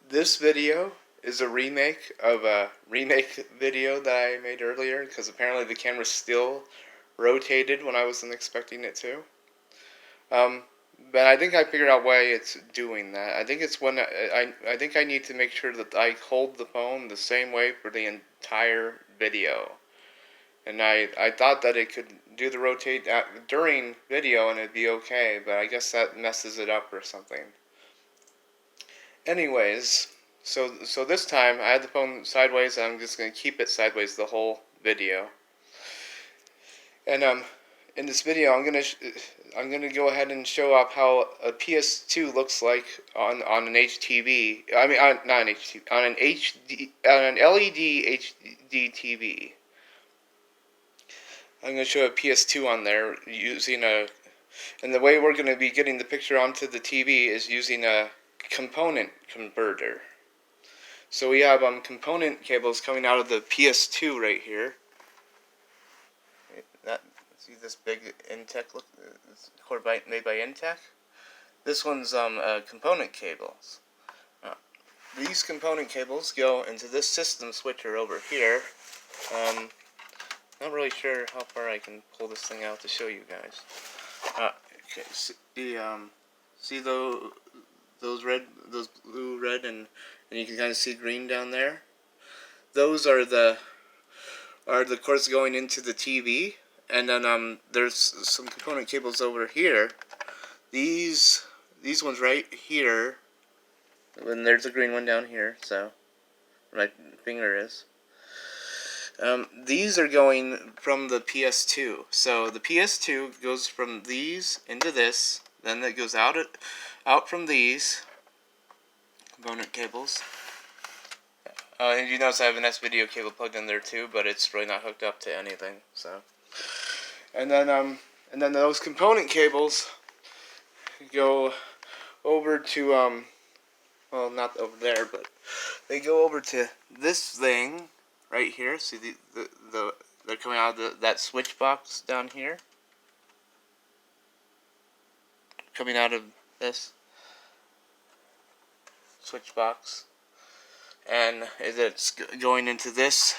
This video is a remake of a remake video that I made earlier because apparently the camera still rotated when I wasn't expecting it to. But I think I figured out why it's doing that. I think it's when I think I need to make sure that I hold the phone the same way for the entire video. And I thought that it could do the rotate during video and it'd be okay, but I guess that messes it up or something. Anyways, so this time I had the phone sideways and I'm just going to keep it sideways the whole video. And in this video I'm going to go ahead and show off how a PS2 looks like on an HTV. I mean not an HTV, on an LED HD TV. I'm going to show a PS2 on there using and the way we're going to be getting the picture onto the TV is using a component converter. So we have component cables coming out of the PS2 right here. See this big Intech look, cord made by Intech. This one's component cables. These component cables go into this system switcher over here. Not really sure how far I can pull this thing out to show you guys. Okay, see those blue, red, and you can kind of see green down there. Those are the cords going into the TV, and then there's some component cables over here. These ones right here, and there's a green one down here. So my finger is. These are going from the PS2. So the PS2 goes from these into this, then it goes out from these component cables. And you notice I have an S-video cable plugged in there too, but it's really not hooked up to anything. So, and then those component cables go over to well, not over there, but they go over to this thing right here. See they're coming out of that switch box down here. Coming out of this switch box. And it's going into this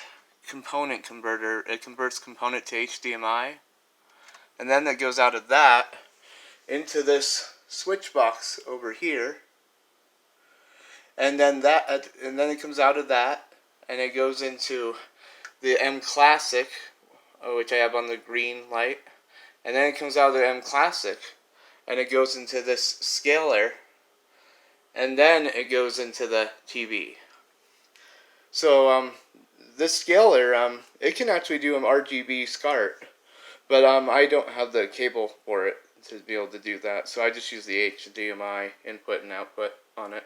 component converter. It converts component to HDMI. And then it goes out of that into this switch box over here. And then it comes out of that and it goes into the M Classic, which I have on the green light. And then it comes out of the M Classic and it goes into this scaler. And then it goes into the TV. So this scaler, it can actually do an RGB SCART, but I don't have the cable for it to be able to do that, so I just use the HDMI input and output on it.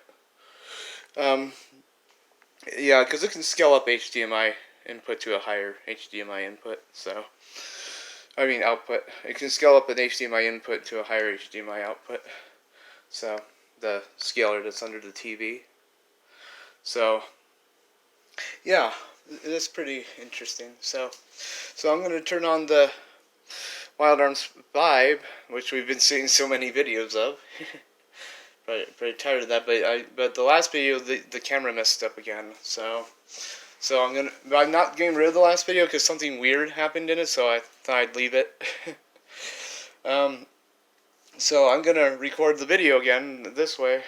Yeah, because it can scale up HDMI input to a higher HDMI input, so, I mean output. It can scale up an HDMI input to a higher HDMI output, so the scaler that's under the TV. So yeah, that's pretty interesting. So I'm going to turn on the Wild Arms 5, which we've been seeing so many videos of. pretty tired of that, but the last video the camera messed up again. So I'm not getting rid of the last video because something weird happened in it, so I thought I'd leave it. So I'm gonna record the video again this way.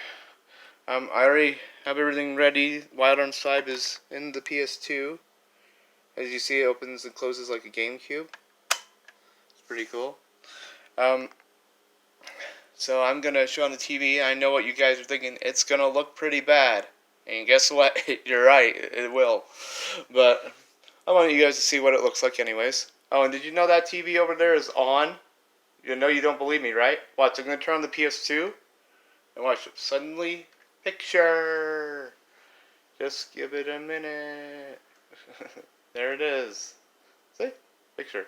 I already have everything ready. Wild Arms 5 is in the PS2. As you see, it opens and closes like a GameCube. It's pretty cool. So I'm going to show on the TV. I know what you guys are thinking. It's going to look pretty bad. And guess what? You're right. It will. But I want you guys to see what it looks like anyways. Oh, and did you know that TV over there is on? You know you don't believe me, right? Watch, I'm going to turn on the PS2. And watch, suddenly... Picture! Just give it a minute. There it is. See? Picture.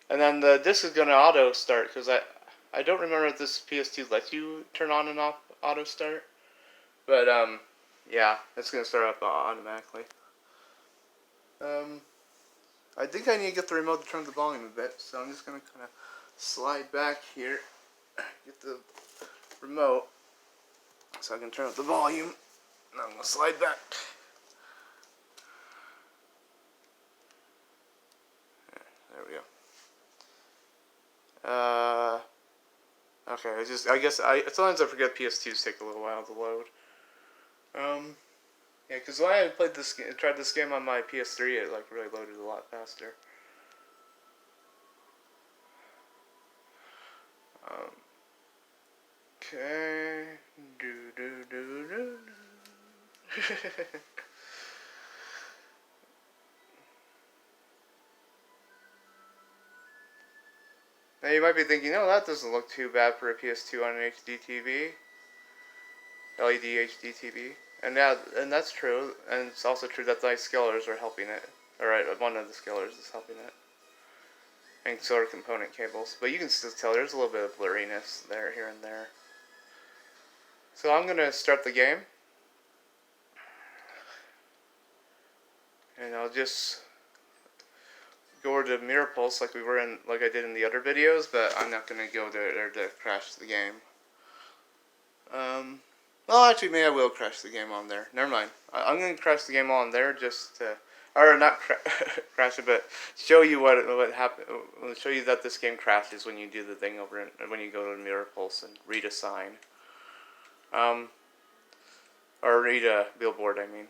And then the disc is going to auto start because I don't remember if this PS2 lets you turn on and off auto start. But yeah, it's going to start up automatically. I think I need to get the remote to turn the volume a bit, so I'm just going to kind of slide back here, get the remote. So I can turn up the volume. Now I'm going to slide back. There we go. Okay, sometimes I forget PS2s take a little while to load. Yeah, because when I tried this game on my PS3, it like really loaded a lot faster. Okay. Now you might be thinking, oh, that doesn't look too bad for a PS2 on an HD TV, LED HD TV. And yeah, and that's true. And it's also true that the scalers are helping it. Alright, one of the scalers is helping it. And so are component cables. But you can still tell there's a little bit of blurriness there, here and there. So I'm going to start the game. And I'll just go over to mirror pulse like I did in the other videos, but I'm not going to go there to crash the game. Well, actually, maybe I will crash the game on there. Never mind. I'm going to crash the game on there just to, or not crash it, but show you what happened. Show you that this game crashes when you do the thing over when you go to the mirror pulse and read a sign. Or read a billboard, I mean.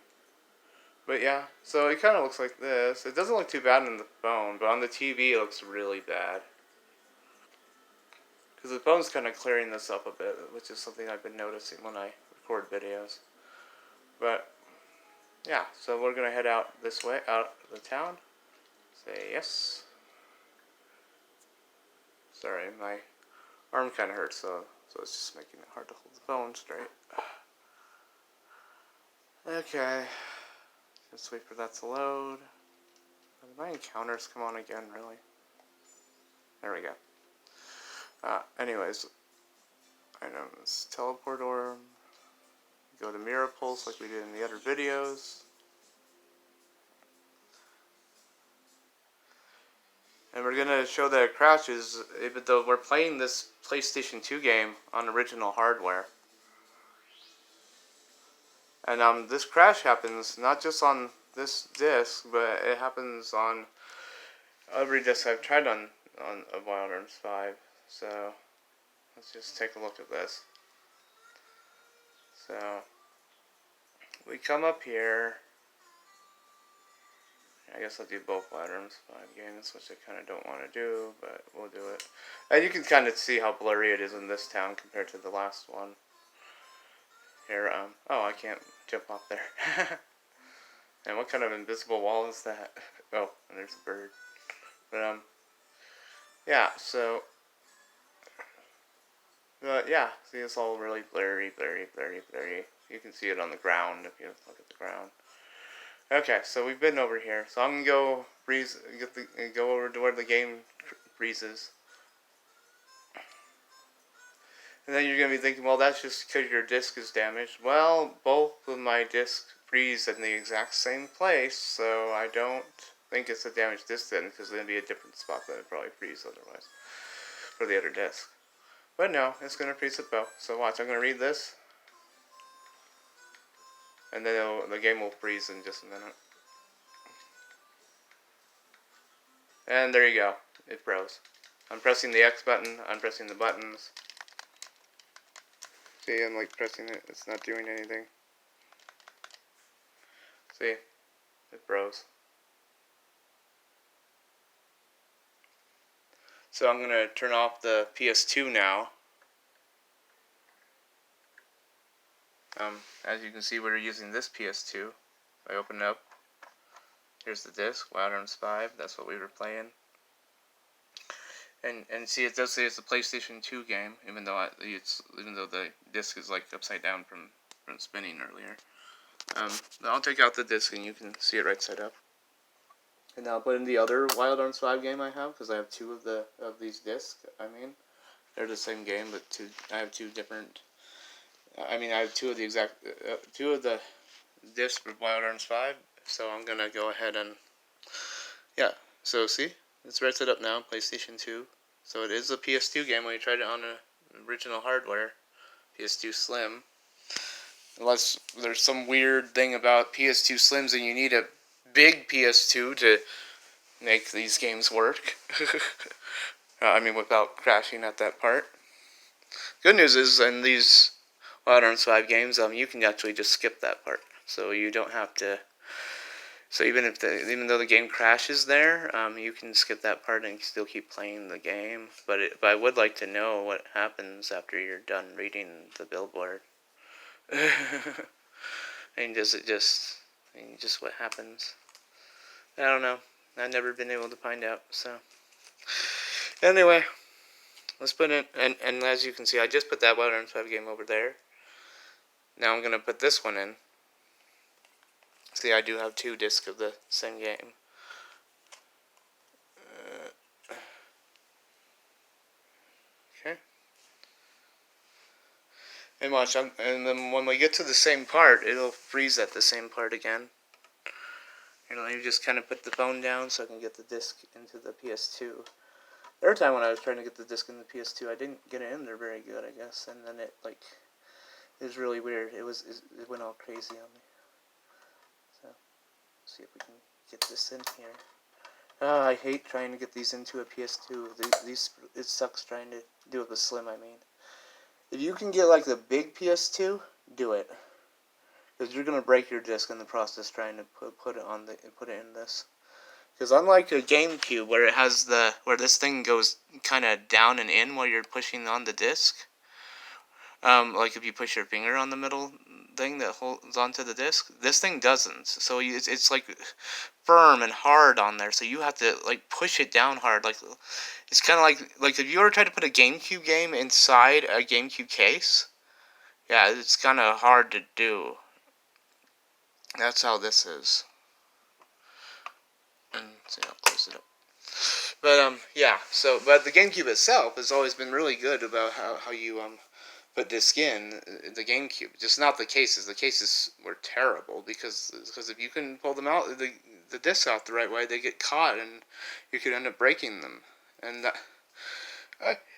But yeah, so it kind of looks like this. It doesn't look too bad on the phone, but on the TV it looks really bad. Because the phone's kind of clearing this up a bit, which is something I've been noticing when I record videos. But yeah, so we're going to head out this way, out of the town. Say yes. Sorry, my arm kind of hurts, so it's just making it hard to hold the phone straight. Okay. Just wait for that to load. Did my encounters come on again, really? There we go. Anyways, items, teleport orb, go to mirror pulse like we did in the other videos. And we're gonna show that it crashes, even though we're playing this PlayStation 2 game on original hardware. And this crash happens not just on this disc, but it happens on every disc I've tried on Wild Arms 5. So let's just take a look at this. So we come up here. I guess I'll do both Wild Arms 5 games, which I kind of don't want to do, but we'll do it. And you can kind of see how blurry it is in this town compared to the last one. Here, oh, I can't jump off there. And what kind of invisible wall is that? Oh, and there's a bird. But, yeah, so, yeah, see, it's all really blurry. You can see it on the ground if you look at the ground. Okay, so we've been over here. So I'm gonna go go over to where the game freezes. And then you're gonna be thinking, well, that's just because your disc is damaged. Well, both of my discs freeze in the exact same place, so I don't think it's a damaged disc then, because it's gonna be a different spot that would probably freeze otherwise for the other disc. But no, it's gonna freeze it both. So watch, I'm gonna read this. And then the game will freeze in just a minute. And there you go. It froze. I'm pressing the X button. I'm pressing the buttons. See, I'm like pressing it. It's not doing anything. See? It froze. So I'm going to turn off the PS2 now. As you can see, we're using this PS2. I open it up. Here's the disc, Wild Arms 5. That's what we were playing. And see, it does say it's a PlayStation 2 game, even though the disc is like upside down from spinning earlier. I'll take out the disc and you can see it right side up. And now I'll put in the other Wild Arms 5 game I have, because I have two of these discs. I mean, they're the same game, but I have two different. I have two of the discs for Wild Arms 5. So I'm gonna go ahead and yeah. So see, it's right set up now, PlayStation 2. So it is a PS2 game when you tried it on original hardware, PS2 Slim. Unless there's some weird thing about PS2 Slims and you need a big PS2 to make these games work. I mean, without crashing at that part. Good news is, in these Wild Arms 5 games, you can actually just skip that part. So you don't have to... So even though the game crashes there, you can skip that part and still keep playing the game. But I would like to know what happens after you're done reading the billboard. And just what happens? I don't know. I've never been able to find out. So anyway, let's put it. And as you can see, I just put that Wild Arms 5 game over there. Now I'm gonna put this one in. See, I do have 2 discs of the same game. Okay. And watch, and then when we get to the same part, it'll freeze at the same part again. And let me just kind of put the phone down so I can get the disc into the PS2. The other time when I was trying to get the disc in the PS2, I didn't get it in there very good, I guess. And then it was really weird. It went all crazy on me. So, let's see if we can get this in here. I hate trying to get these into a PS2. It sucks trying to do it with Slim, I mean. If you can get like the big PS2, do it. Because you're gonna break your disc in the process trying to put it in this. Because unlike a GameCube where it has where this thing goes kind of down and in while you're pushing on the disc, like if you push your finger on the middle thing that holds onto the disc, this thing doesn't. So it's like firm and hard on there. So you have to like push it down hard. Like it's kind of like if you ever try to put a GameCube game inside a GameCube case, yeah, it's kind of hard to do. That's how this is. And see, I'll close it up. But yeah. So, but the GameCube itself has always been really good about how you put disc in the GameCube. Just not the cases. The cases were terrible because if you couldn't pull them out, the discs out the right way, they get caught and you could end up breaking them. And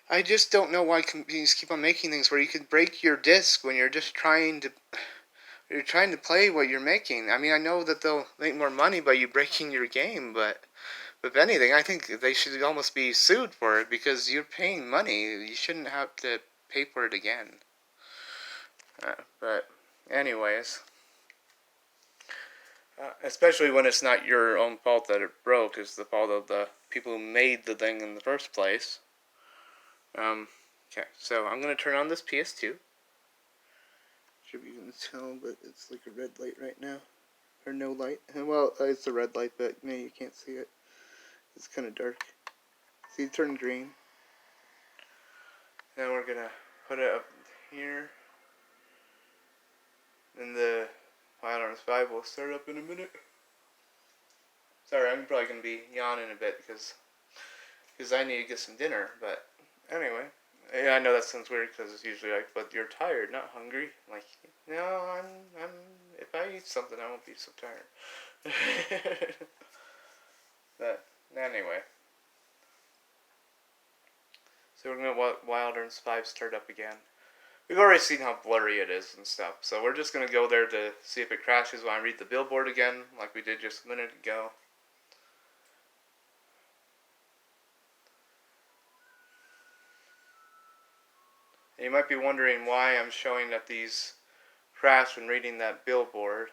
I just don't know why companies keep on making things where you could break your disc when you're just trying to play what you're making. I mean, I know that they'll make more money by you breaking your game, but if anything, I think they should almost be sued for it because you're paying money. You shouldn't have to pay for it again. But anyways, especially when it's not your own fault that it broke, it's the fault of the people who made the thing in the first place. Okay, so I'm going to turn on this PS2. Should be able to tell, but it's like a red light right now. Or no light. Well, it's a red light, but no, you can't see it. It's kind of dark. See, it turned green. Now we're going to put it up here. And the Wild Arms 5 will start up in a minute. Sorry, I'm probably going to be yawning a bit because I need to get some dinner, but anyway. Yeah, I know that sounds weird because it's usually like, but you're tired, not hungry. I'm like, no, I'm. If I eat something, I won't be so tired. But anyway, so we're gonna let Wild Arms 5 start up again. We've already seen how blurry it is and stuff, so we're just gonna go there to see if it crashes when I read the billboard again, like we did just a minute ago. And you might be wondering why I'm showing that these crash when reading that billboard.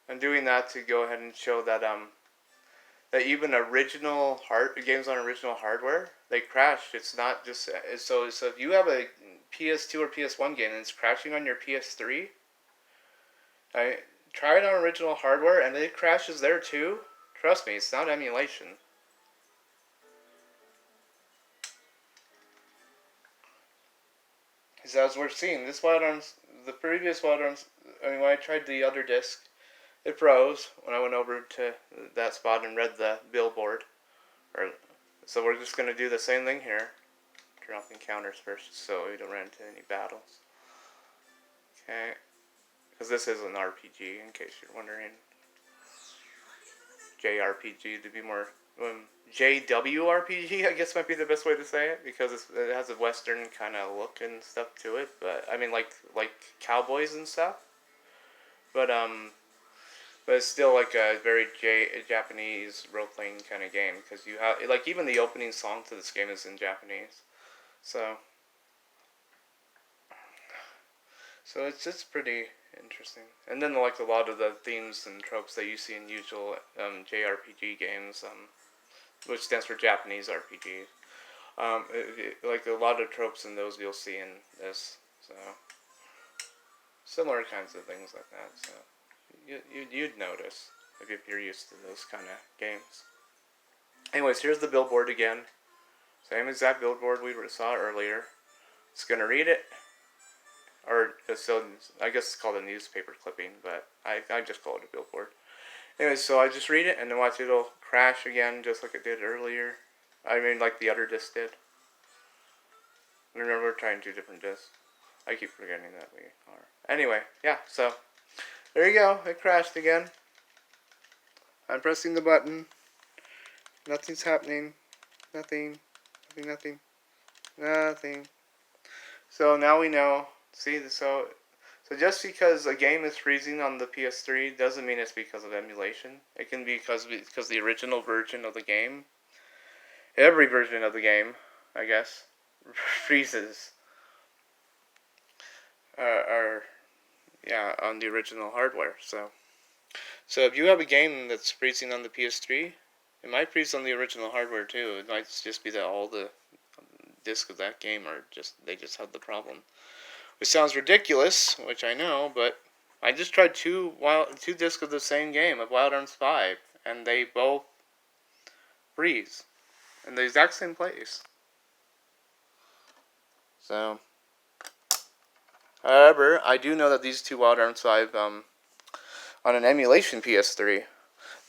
I'm doing that to go ahead and show that that even original games on original hardware, they crash. It's not just so if you have a PS2 or PS1 game and it's crashing on your PS3, try it on original hardware and it crashes there too. Trust me, it's not emulation. Because as we're seeing, this Wild Arms, the previous Wild Arms, I mean, when I tried the other disc, it froze when I went over to that spot and read the billboard. So we're just going to do the same thing here. Turn off encounters first so we don't run into any battles. Okay. Because this is an RPG, in case you're wondering. JRPG to be more JWRPG, I guess might be the best way to say it, because it has a Western kind of look and stuff to it. But I mean, like cowboys and stuff. But but it's still like a very Japanese role playing kind of game, because you have like even the opening song to this game is in Japanese. So it's pretty interesting. And then like a lot of the themes and tropes that you see in usual JRPG games, which stands for Japanese RPG. Like a lot of tropes in those you'll see in this. So similar kinds of things like that. So you'd notice if you're used to those kind of games. Anyways, here's the billboard again. Same exact billboard we saw earlier. It's gonna read it, or so I guess it's called a newspaper clipping, but I just call it a billboard. Anyways, so I just read it and then watch it'll crash again, just like it did earlier. I mean, like the other disc did. Remember, we're trying 2 different discs. I keep forgetting that we are. Anyway, yeah, so there you go. It crashed again. I'm pressing the button. Nothing's happening. Nothing. So now we know. See, so just because a game is freezing on the PS3 doesn't mean it's because of emulation. It can be because the original version of the game, every version of the game, I guess, freezes. On the original hardware. So if you have a game that's freezing on the PS3, it might freeze on the original hardware too. It might just be that all the discs of that game they just have the problem. Which sounds ridiculous, which I know, but I just tried two discs of the same game of Wild Arms 5, and they both freeze in the exact same place. So, however, I do know that these 2 Wild Arms 5 on an emulation PS3,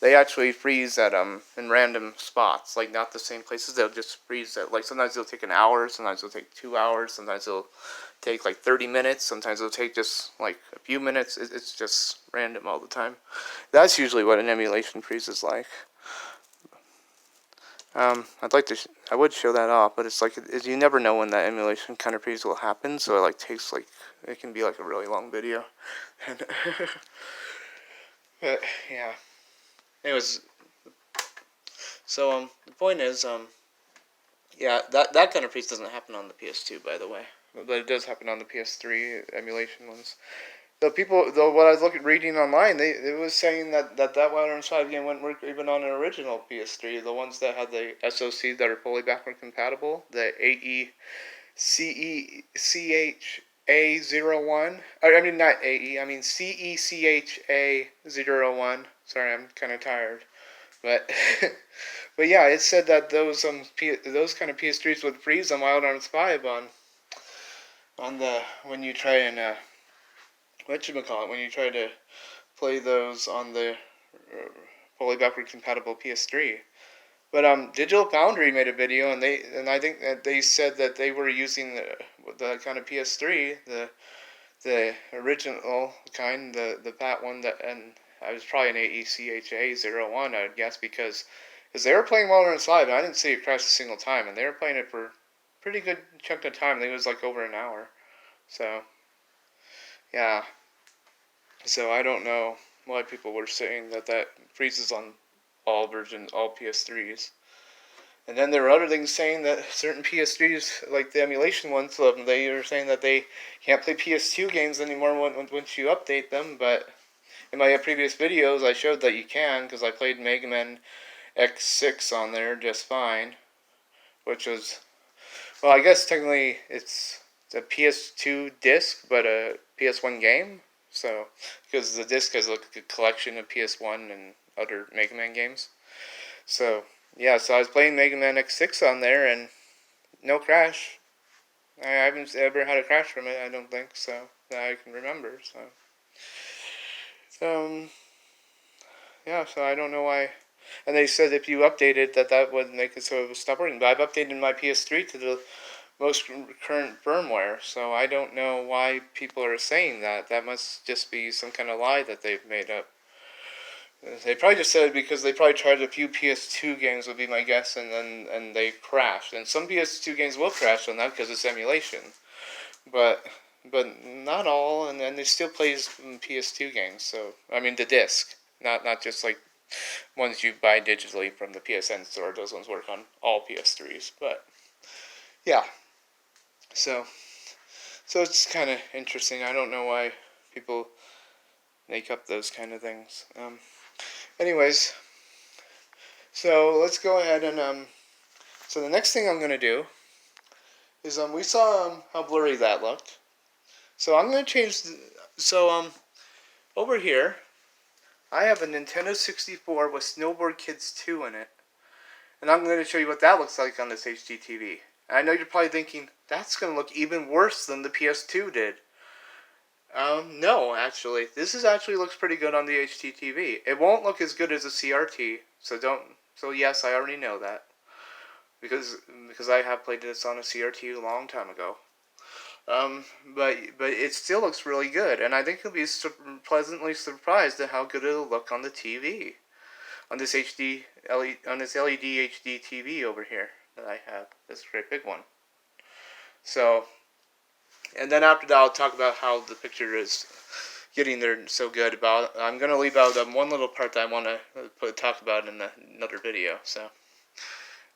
they actually freeze at in random spots, like not the same places. They'll just freeze at, like, sometimes it'll take an hour, sometimes it'll take 2 hours, sometimes it'll take like 30 minutes, sometimes it'll take just like a few minutes. It's just random all the time. That's usually what an emulation freeze is like. I would show that off, but it's like you never know when that emulation kind of freeze will happen, so it like takes like, it can be like a really long video. But yeah. Anyways, so the point is, yeah, that kind of freeze doesn't happen on the PS2, by the way, but it does happen on the PS3 emulation ones. What I was reading online, it was saying that Wild Arms 5 game wouldn't work even on an original PS3. The ones that have the SoC that are fully backward compatible, the CECHA01. I mean, not AE. I mean CECHA01. Sorry, I'm kind of tired, but but yeah, it said that those kind of PS3s would freeze on Wild Arms 5 on the when you try and when you try to play those on the fully backward compatible PS3. But Digital Foundry made a video, and I think that they said that they were using the kind of PS3, the original kind, the fat one, and I was probably an AECHA01, I would guess, because they were playing Wild Arms 5, and I didn't see it crash a single time, and they were playing it for a pretty good chunk of time. I think it was like over an hour. So yeah. So I don't know why people were saying that freezes on all PS3s. And then there were other things saying that certain PS3s, like the emulation ones, they were saying that they can't play PS2 games anymore once you update them. But in my previous videos, I showed that you can, because I played Mega Man X6 on there just fine. Which was, well, I guess technically it's a PS2 disc, but a PS1 game. So, because the disc has like a collection of PS1 and other Mega Man games. So, yeah, so I was playing Mega Man X6 on there, and no crash. I haven't ever had a crash from it, I don't think, so, that I can remember, so. Yeah, so I don't know why. And they said if you update it, that would make it so it would stop working. But I've updated my PS3 to the most current firmware, so I don't know why people are saying that. That must just be some kind of lie that they've made up. They probably just said it because they probably tried a few PS2 games, would be my guess, and they crashed. And some PS2 games will crash on that because it's emulation, but not all. And then they still plays PS2 games. So I mean the disc, not just like ones you buy digitally from the PSN store. Those ones work on all PS3s. But yeah, so it's kind of interesting. I don't know why people make up those kind of things. Anyways, so let's go ahead and so the next thing I'm gonna do is we saw how blurry that looked. So I'm gonna change. Over here I have a Nintendo 64 with Snowboard Kids 2 in it, and I'm gonna show you what that looks like on this HDTV. And I know you're probably thinking that's gonna look even worse than the PS2 did. No, actually, this actually looks pretty good on the HDTV. It won't look as good as a CRT, so don't. So yes, I already know that because I have played this on a CRT a long time ago. But it still looks really good, and I think you'll be pleasantly surprised at how good it'll look on the TV, on this LED HD TV over here that I have. This great big one. So. And then after that, I'll talk about how the picture is getting there so good. I'm going to leave out one little part that I want to talk about in another video. So,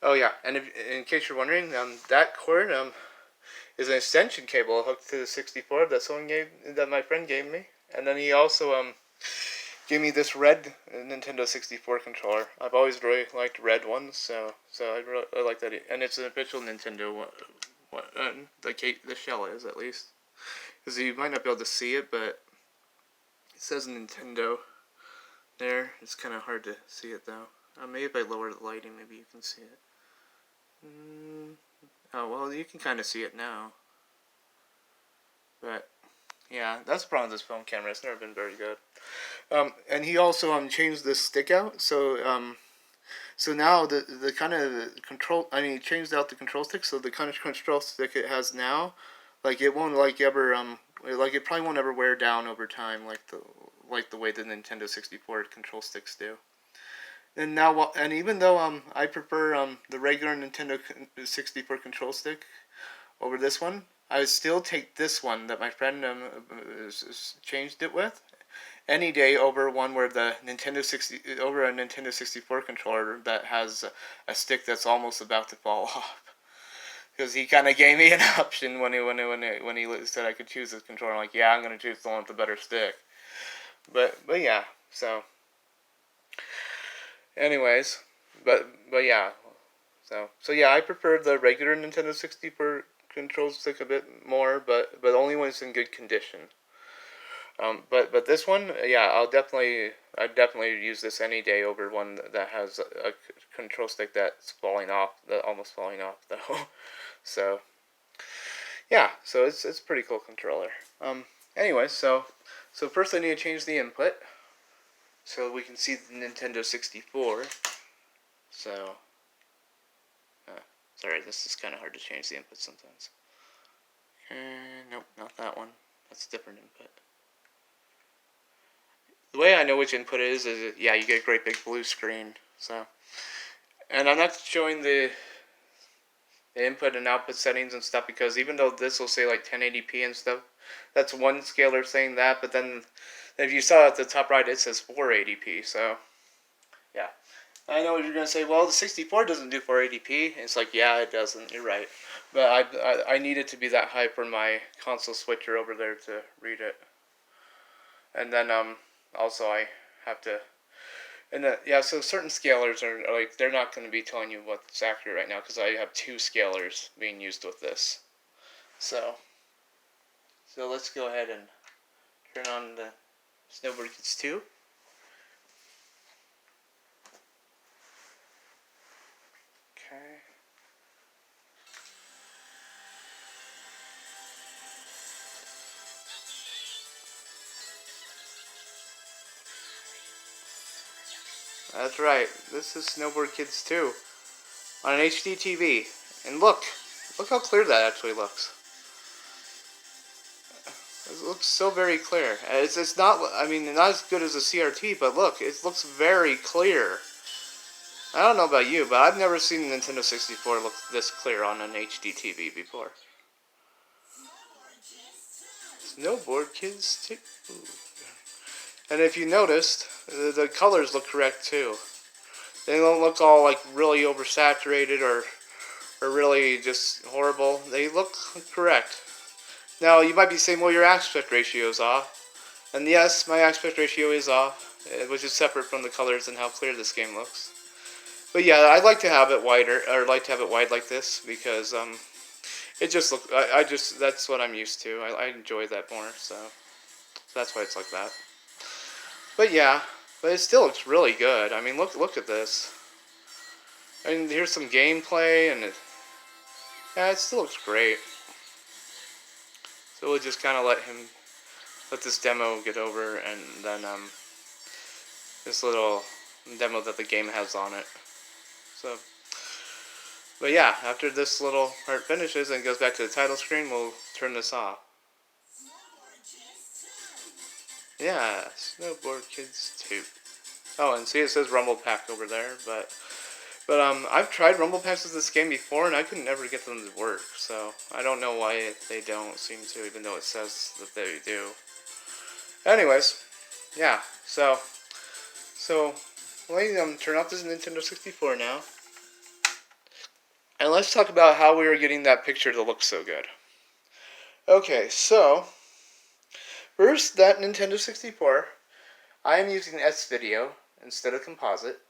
oh yeah, and in case you're wondering, that cord is an extension cable hooked to the 64 that my friend gave me, and then he also gave me this red Nintendo 64 controller. I've always really liked red ones, so I like that, and it's an official Nintendo one. The shell is, at least, because you might not be able to see it, but it says Nintendo there. It's kind of hard to see it though. Maybe if I lower the lighting, maybe you can see it. Oh well, you can kind of see it now. But yeah, that's the problem with this phone camera. It's never been very good. And he also changed this stick out, so now the kind of control, he changed out the control stick, so the kind of control stick it has now, like it won't ever it probably won't ever wear down over time like the way the Nintendo 64 control sticks do. And now, and even though I prefer the regular Nintendo 64 control stick over this one, I would still take this one that my friend changed it with any day over one where the over a Nintendo 64 controller that has a stick that's almost about to fall off. Because he kind of gave me an option when he said I could choose this controller. I'm like, yeah, I'm gonna choose the one with the better stick. But yeah, so. Anyways, but yeah, so yeah, I prefer the regular Nintendo 64 control stick a bit more, but only when it's in good condition. But this one, yeah, I'd definitely use this any day over one that has a control stick that's almost falling off though. So yeah, so it's pretty cool controller. Anyway, so first I need to change the input so we can see the Nintendo 64. So sorry, this is kind of hard to change the input sometimes. Nope, not that one. That's a different input. The way I know which input it is yeah, you get a great big blue screen. So, and I'm not showing the input and output settings and stuff because even though this will say like 1080p and stuff, that's one scaler saying that. But then if you saw at the top right, it says 480p. So, yeah. I know what you're gonna say. Well, the 64 doesn't do 480p. It's like, yeah, it doesn't. You're right. But I need it to be that high for my console switcher over there to read it. And then also I have to, and yeah, so certain scalers are like, they're not going to be telling you what's accurate right now because I have two scalers being used with this. So let's go ahead and turn on the Snowboard Kids 2. Okay. That's right. This is Snowboard Kids 2 on an HD TV. And look how clear that actually looks. It looks so very clear. It's not, I mean, not as good as a CRT, but look, it looks very clear. I don't know about you, but I've never seen a Nintendo 64 look this clear on an HD TV before. Snowboard Kids too. And if you noticed, the colors look correct too. They don't look all like really oversaturated or really just horrible. They look correct. Now you might be saying, well, your aspect ratio is off. And yes, my aspect ratio is off, which is separate from the colors and how clear this game looks. But yeah, I'd like to have it wider, or like to have it wide like this, because it just look. I just that's what I'm used to. I enjoy that more, so that's why it's like that. But yeah, but it still looks really good. I mean, look at this. I mean, here's some gameplay, and yeah, it still looks great. So we'll just kind of let this demo get over, and then this little demo that the game has on it. So, but yeah, after this little part finishes and goes back to the title screen, we'll turn this off. Yeah, Snowboard Kids 2. Oh, and see it says Rumble Pack over there, but I've tried Rumble Packs with this game before, and I could never get them to work, so I don't know why they don't seem to, even though it says that they do. Anyways, yeah, so let me turn off this Nintendo 64 now, and let's talk about how we were getting that picture to look so good. Okay, so first, that Nintendo 64, I am using S-Video instead of composite.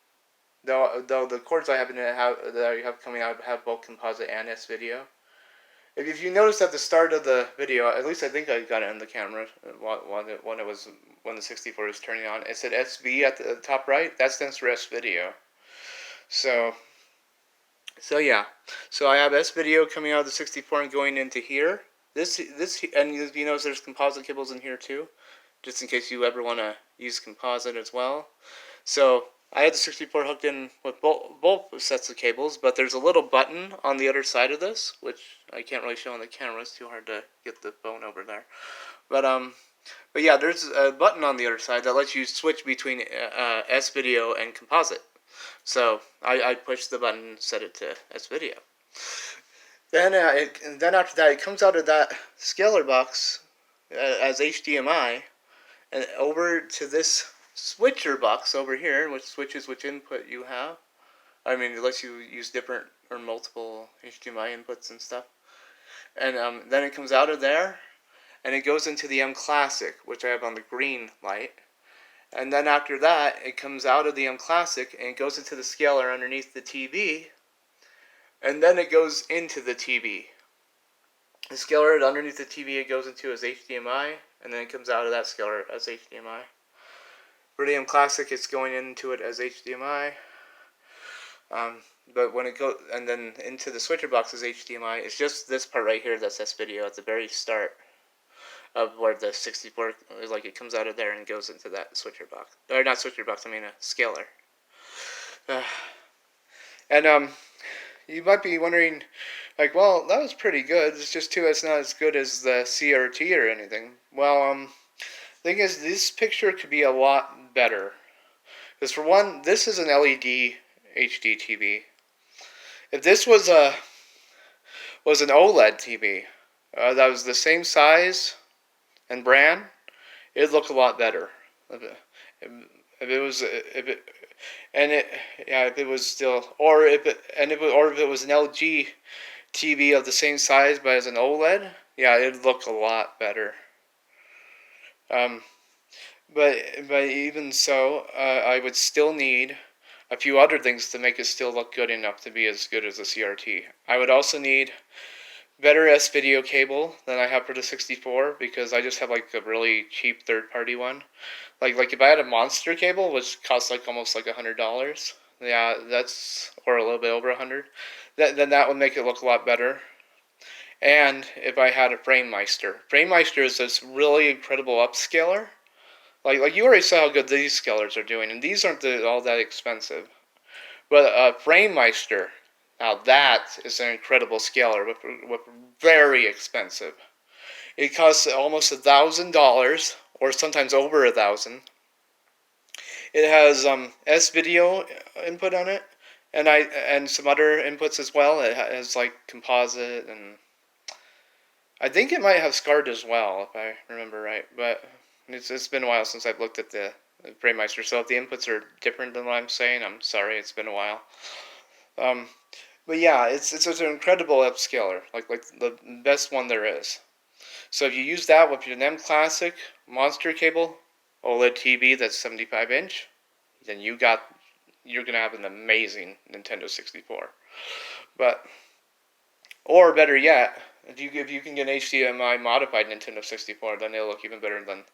Though the cords that I have coming out have both composite and S-Video. If you notice at the start of the video, at least I think I got it on the camera when the 64 was turning on, it said SV at the top right. That stands for S-Video. So yeah. So I have S-Video coming out of the 64 and going into here. This and you notice there's composite cables in here too, just in case you ever want to use composite as well. So I had the 64 hooked in with both sets of cables, but there's a little button on the other side of this, which I can't really show on the camera. It's too hard to get the phone over there. But yeah, there's a button on the other side that lets you switch between S-Video and composite. So I pushed the button and set it to S-Video. Then after that, it comes out of that scaler box as HDMI and over to this switcher box over here, which switches which input you have. I mean, it lets you use different or multiple HDMI inputs and stuff. And then it comes out of there, and it goes into the M Classic, which I have on the green light. And then after that, it comes out of the M Classic, and it goes into the scaler underneath the TV, and then it goes into the TV. The scaler underneath the TV it goes into as HDMI, and then it comes out of that scaler as HDMI. For the M Classic, it's going into it as HDMI. But when it goes, and then into the switcher box as HDMI, it's just this part right here that's S-Video at the very start of where the 64, like it comes out of there and goes into that switcher box. Or not switcher box, I mean a scaler. And you might be wondering, like, well, that was pretty good. It's just too, it's not as good as the CRT or anything. Well, thing is, this picture could be a lot better. Because for one, this is an LED HD TV. If this was an OLED TV that was the same size and brand, it'd look a lot better. If it was an LG TV of the same size but as an OLED, yeah, it'd look a lot better. But even so, I would still need a few other things to make it still look good enough to be as good as a CRT. I would also need better S-Video cable than I have for the 64, because I just have like a really cheap third-party one. Like if I had a monster cable, which costs like almost like $100, yeah, or a little bit over $100, then that would make it look a lot better. And if I had a FrameMeister is this really incredible upscaler. Like you already saw how good these scalers are doing, and these aren't all that expensive. But FrameMeister, now that is an incredible scaler, with very expensive. It costs almost $1,000, or sometimes over $1,000. It has S-video input on it, and some other inputs as well. It has like composite, and I think it might have SCART as well, if I remember right. But it's been a while since I've looked at the Premeister, so if the inputs are different than what I'm saying, I'm sorry. It's been a while. Um, but yeah, it's an incredible upscaler, like the best one there is. So if you use that with your NEM Classic Monster cable OLED TV that's 75-inch, then you're gonna have an amazing Nintendo 64. But or better yet, if you can get an HDMI modified Nintendo 64, then it'll look even better than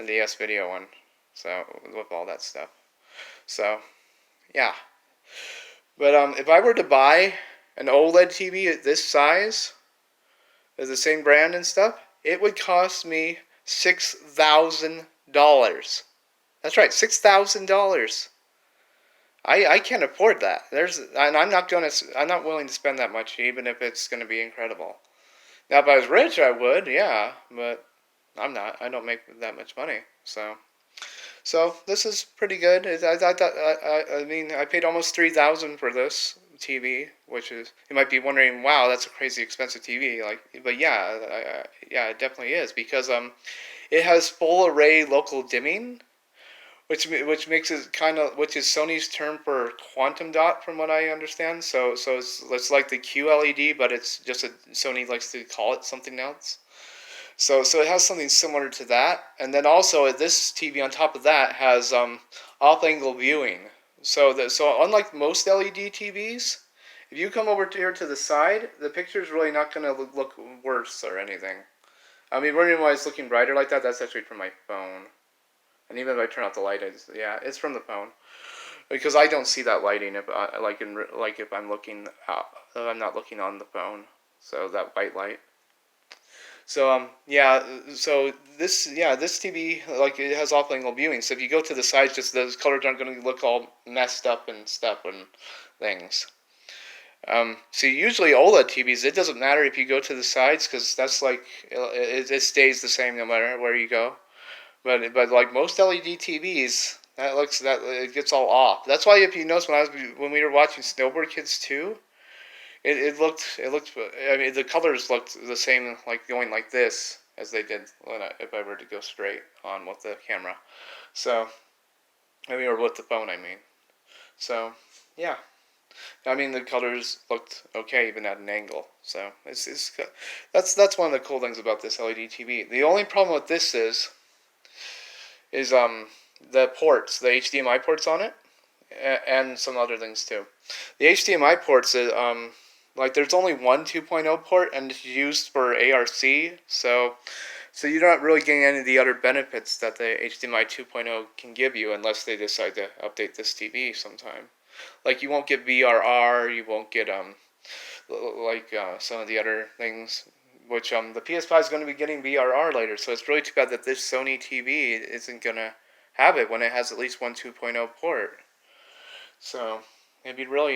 the S-video one. So with all that stuff. So yeah. But if I were to buy an OLED TV at this size, as the same brand and stuff, it would cost me $6,000. That's right, $6,000. I can't afford that. And I'm not willing to spend that much, even if it's going to be incredible. Now, if I was rich, I would, yeah, but I'm not. I don't make that much money, so this is pretty good. I mean, I paid almost $3,000 for this TV, which is, you might be wondering, wow, that's a crazy expensive TV. But yeah, yeah, it definitely is, because it has full array local dimming, which makes it which is Sony's term for quantum dot, from what I understand. So it's like the QLED, but it's just Sony likes to call it something else. So it has something similar to that, and then also this TV on top of that has off-angle viewing. So unlike most LED TVs, if you come over here to the side, the picture's really not going to look worse or anything. I mean, wondering why it's looking brighter like that? That's actually from my phone. And even if I turn off the light, it's from the phone, because I don't see that lighting if if I'm looking out, if I'm not looking on the phone. So that white light. So this TV, like, it has off-angle viewing. So if you go to the sides, just those colors aren't going to look all messed up and stuff and things. So usually OLED TVs, it doesn't matter if you go to the sides, because that's like it stays the same no matter where you go. But like most LED TVs, it gets all off. That's why if you notice when we were watching Snowboard Kids 2, it looked. I mean, the colors looked the same, like going like this, as they did if I were to go straight on with the camera. So, I mean, or with the phone, I mean. So, yeah. I mean, the colors looked okay even at an angle. So that's one of the cool things about this LED TV. The only problem with this is the ports, the HDMI ports on it, and some other things too. The HDMI ports, like, there's only one 2.0 port, and it's used for ARC, so you're not really getting any of the other benefits that the HDMI 2.0 can give you, unless they decide to update this TV sometime. Like, you won't get VRR, you won't get some of the other things, which the PS5 is going to be getting VRR later, so it's really too bad that this Sony TV isn't going to have it when it has at least one 2.0 port. So it'd be really